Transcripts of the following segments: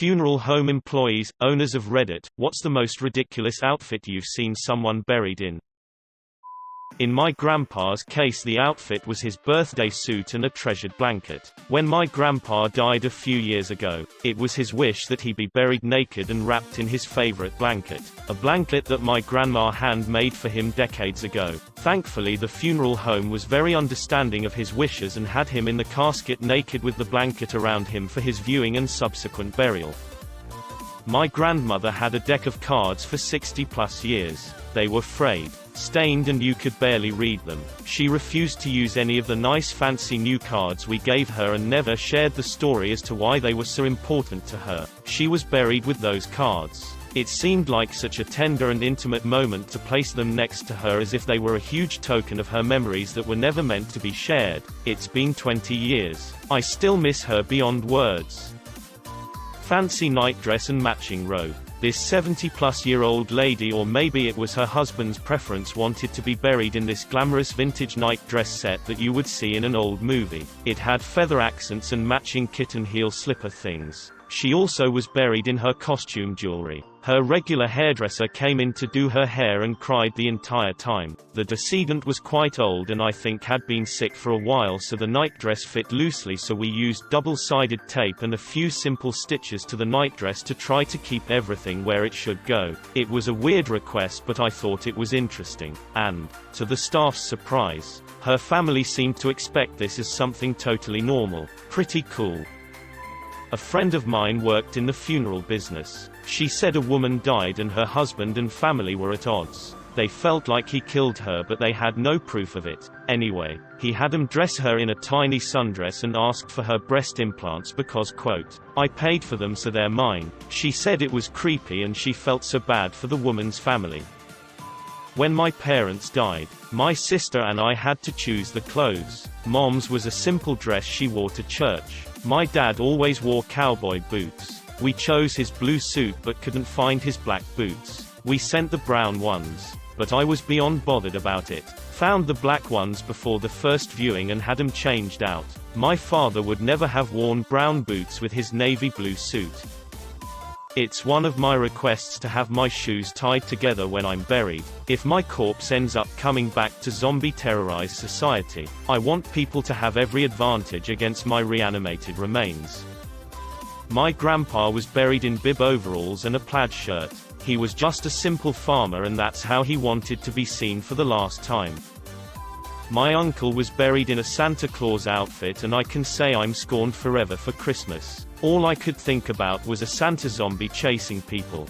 Funeral home employees, owners of Reddit, what's the most ridiculous outfit you've seen someone buried in? In my grandpa's case, the outfit was his birthday suit and a treasured blanket. When my grandpa died a few years ago, it was his wish that he be buried naked and wrapped in his favorite blanket, a blanket that my grandma hand-made for him decades ago. Thankfully, the funeral home was very understanding of his wishes and had him in the casket naked with the blanket around him for his viewing and subsequent burial. My grandmother had a deck of cards for 60+ years. They were frayed, stained, and you could barely read them. She refused to use any of the nice fancy new cards we gave her and never shared the story as to why they were so important to her. She was buried with those cards. It seemed like such a tender and intimate moment to place them next to her, as if they were a huge token of her memories that were never meant to be shared. It's been 20 years. I still miss her beyond words. Fancy nightdress and matching robe. This 70-plus-year-old lady, or maybe it was her husband's preference, wanted to be buried in this glamorous vintage nightdress set that you would see in an old movie. It had feather accents and matching kitten heel slipper things. She also was buried in her costume jewelry. Her regular hairdresser came in to do her hair and cried the entire time. The decedent was quite old and I think had been sick for a while, so the nightdress fit loosely, so we used double-sided tape and a few simple stitches to the nightdress to try to keep everything where it should go. It was a weird request, but I thought it was interesting. And, to the staff's surprise, her family seemed to expect this as something totally normal. Pretty cool. A friend of mine worked in the funeral business. She said a woman died and her husband and family were at odds. They felt like he killed her, but they had no proof of it. Anyway, he had them dress her in a tiny sundress and asked for her breast implants because, quote, "I paid for them so they're mine." She said it was creepy and she felt so bad for the woman's family. When my parents died, my sister and I had to choose the clothes. Mom's was a simple dress she wore to church. My dad always wore cowboy boots. We chose his blue suit but couldn't find his black boots. We sent the brown ones, but I was beyond bothered about it. Found the black ones before the first viewing and had them changed out. My father would never have worn brown boots with his navy blue suit. It's one of my requests to have my shoes tied together when I'm buried. If my corpse ends up coming back to zombie-terrorized society, I want people to have every advantage against my reanimated remains. My grandpa was buried in bib overalls and a plaid shirt. He was just a simple farmer and that's how he wanted to be seen for the last time. My uncle was buried in a Santa Claus outfit and I can say I'm scorned forever for Christmas. All I could think about was a Santa zombie chasing people.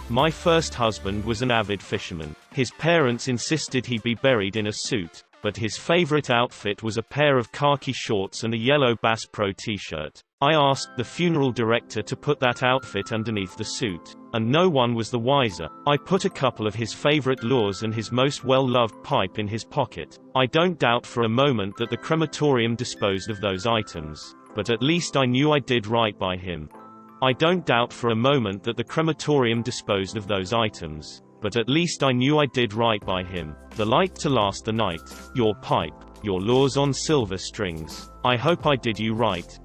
My first husband was an avid fisherman. His parents insisted he be buried in a suit, but his favorite outfit was a pair of khaki shorts and a yellow Bass Pro t-shirt. I asked the funeral director to put that outfit underneath the suit, and no one was the wiser. I put a couple of his favorite lures and his most well-loved pipe in his pocket. I don't doubt for a moment that the crematorium disposed of those items, but at least I knew I did right by him. I don't doubt for a moment that the crematorium disposed of those items, but at least I knew I did right by him. The light to last the night, your pipe, your lures on silver strings. I hope I did you right.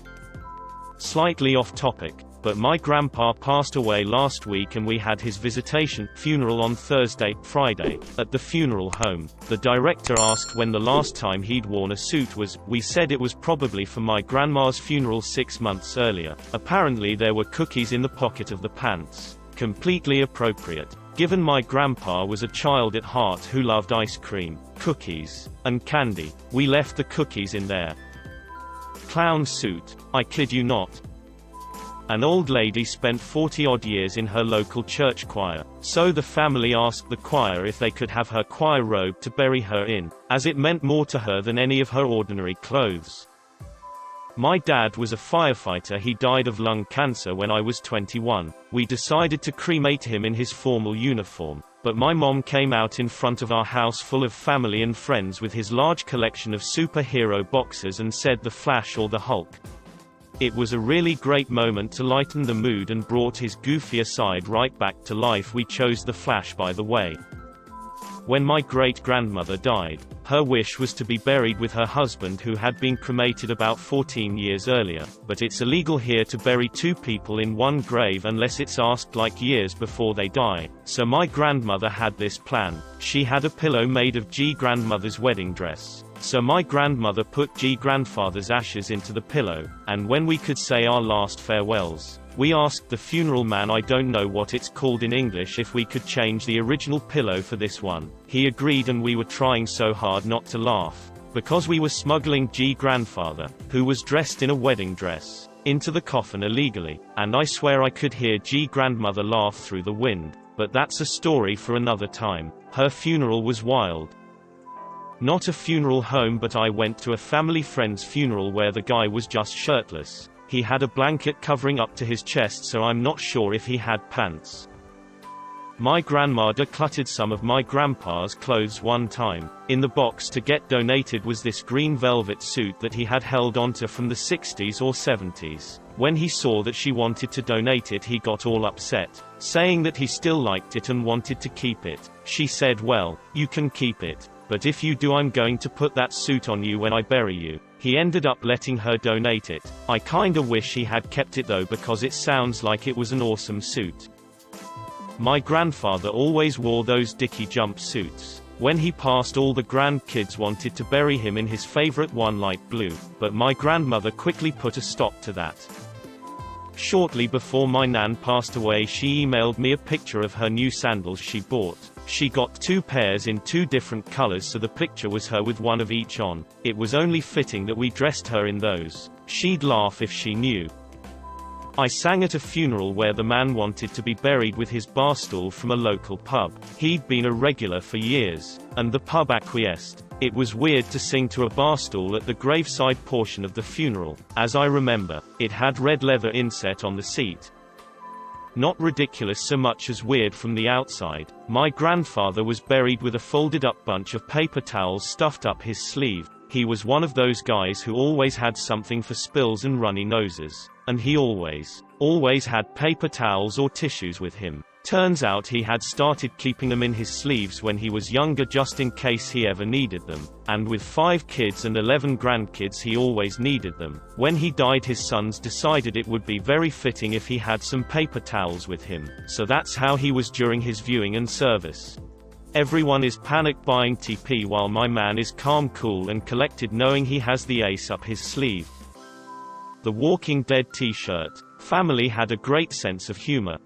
Slightly off topic, but my grandpa passed away last week and we had his visitation funeral on Friday, at the funeral home. The director asked when the last time he'd worn a suit was. We said it was probably for my grandma's funeral 6 months earlier. Apparently there were cookies in the pocket of the pants. Completely appropriate, given my grandpa was a child at heart who loved ice cream, cookies, and candy. We left the cookies in there. Clown suit, I kid you not. An old lady spent 40-odd years in her local church choir, so the family asked the choir if they could have her choir robe to bury her in, as it meant more to her than any of her ordinary clothes. My dad was a firefighter. He died of lung cancer when I was 21. We decided to cremate him in his formal uniform, but my mom came out in front of our house full of family and friends with his large collection of superhero boxes and said The Flash or the Hulk. It was a really great moment to lighten the mood and brought his goofier side right back to life. We chose The Flash, by the way. When my great-grandmother died, her wish was to be buried with her husband who had been cremated about 14 years earlier, but it's illegal here to bury two people in one grave unless it's asked like years before they die. So my grandmother had this plan. She had a pillow made of G-grandmother's wedding dress. So my grandmother put G-grandfather's ashes into the pillow, and when we could say our last farewells, we asked the funeral man, I don't know what it's called in English, if we could change the original pillow for this one. He agreed, and we were trying so hard not to laugh, because we were smuggling G-grandfather, who was dressed in a wedding dress, into the coffin illegally, and I swear I could hear G-grandmother laugh through the wind. But that's a story for another time. Her funeral was wild. Not a funeral home, but I went to a family friend's funeral where the guy was just shirtless. He had a blanket covering up to his chest, so I'm not sure if he had pants. My grandma decluttered some of my grandpa's clothes one time. In the box to get donated was this green velvet suit that he had held onto from the 60s or 70s. When he saw that she wanted to donate it, he got all upset, saying that he still liked it and wanted to keep it. She said, well, you can keep it, but if you do, I'm going to put that suit on you when I bury you. He ended up letting her donate it. I kinda wish he had kept it though, because it sounds like it was an awesome suit. My grandfather always wore those dicky jumpsuits. When he passed, all the grandkids wanted to bury him in his favorite one, light blue, but my grandmother quickly put a stop to that. Shortly before my nan passed away, she emailed me a picture of her new sandals she bought. She got 2 pairs in 2 different colors, so the picture was her with one of each on. It was only fitting that we dressed her in those. She'd laugh if she knew. I sang at a funeral where the man wanted to be buried with his barstool from a local pub. He'd been a regular for years, and the pub acquiesced. It was weird to sing to a barstool at the graveside portion of the funeral. As I remember, it had red leather inset on the seat. Not ridiculous so much as weird from the outside. My grandfather was buried with a folded up bunch of paper towels stuffed up his sleeve. He was one of those guys who always had something for spills and runny noses. And he always had paper towels or tissues with him. Turns out he had started keeping them in his sleeves when he was younger, just in case he ever needed them. And with 5 kids and 11 grandkids, he always needed them. When he died, his sons decided it would be very fitting if he had some paper towels with him. So that's how he was during his viewing and service. Everyone is panic buying TP while my man is calm, cool and collected, knowing he has the ace up his sleeve. The Walking Dead t-shirt. Family had a great sense of humor.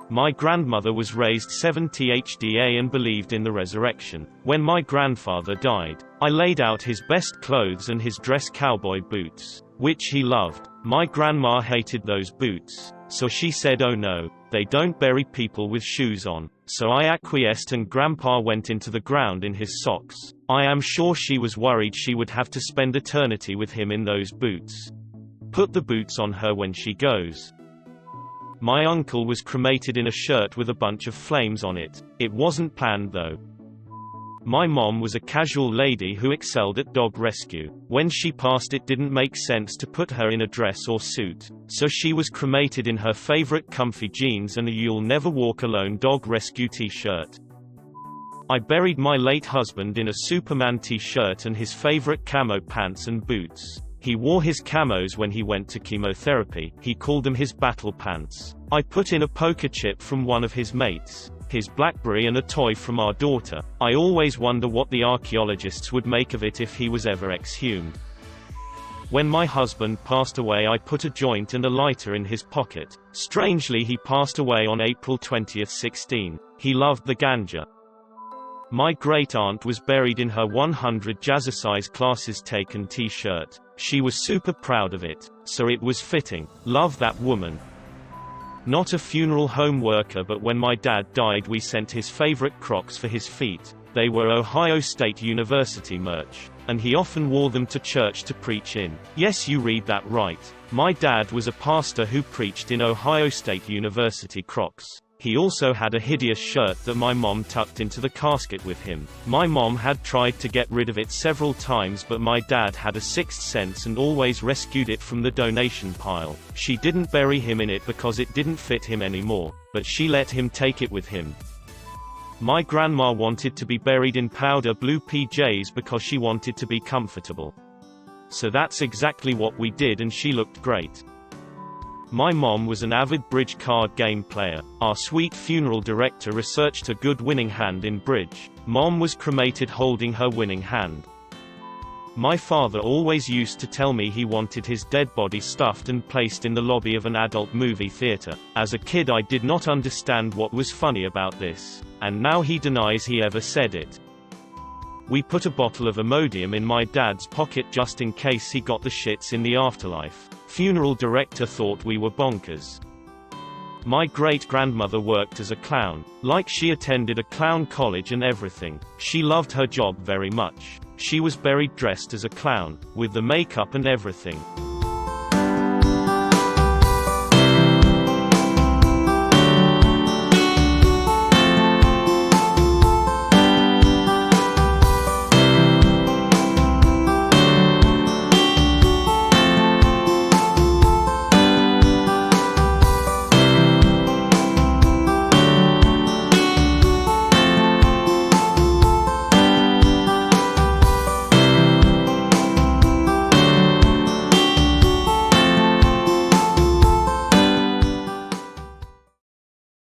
My grandmother was raised 70 HDA and believed in the resurrection. When my grandfather died, I laid out his best clothes and his dress cowboy boots, which he loved. My grandma hated those boots, so she said, oh no, they don't bury people with shoes on. So I acquiesced and grandpa went into the ground in his socks. I am sure she was worried she would have to spend eternity with him in those boots. Put the boots on her when she goes. My uncle was cremated in a shirt with a bunch of flames on it. It wasn't planned though. My mom was a casual lady who excelled at dog rescue. When she passed, it didn't make sense to put her in a dress or suit, so she was cremated in her favorite comfy jeans and a You'll Never Walk Alone dog rescue t-shirt. I buried my late husband in a Superman t-shirt and his favorite camo pants and boots. He wore his camos when he went to chemotherapy. He called them his battle pants. I put in a poker chip from one of his mates, his BlackBerry, and a toy from our daughter. I always wonder what the archaeologists would make of it if he was ever exhumed. When my husband passed away, I put a joint and a lighter in his pocket. Strangely, he passed away on April 20th, 16. He loved the ganja. My great-aunt was buried in her 100 Jazzercise Classes Taken t-shirt. She was super proud of it, so it was fitting. Love that woman. Not a funeral home worker, but when my dad died, we sent his favorite Crocs for his feet. They were Ohio State University merch, and he often wore them to church to preach in. Yes, you read that right. My dad was a pastor who preached in Ohio State University Crocs. He also had a hideous shirt that my mom tucked into the casket with him. My mom had tried to get rid of it several times, but my dad had a sixth sense and always rescued it from the donation pile. She didn't bury him in it because it didn't fit him anymore, but she let him take it with him. My grandma wanted to be buried in powder blue PJs because she wanted to be comfortable. So that's exactly what we did, and she looked great. My mom was an avid bridge card game player. Our sweet funeral director researched a good winning hand in bridge. Mom was cremated holding her winning hand. My father always used to tell me he wanted his dead body stuffed and placed in the lobby of an adult movie theater. As a kid, I did not understand what was funny about this, and now he denies he ever said it. We put a bottle of Imodium in my dad's pocket just in case he got the shits in the afterlife. Funeral director thought we were bonkers. My great-grandmother worked as a clown. Like, she attended a clown college and everything. She loved her job very much. She was buried dressed as a clown, with the makeup and everything.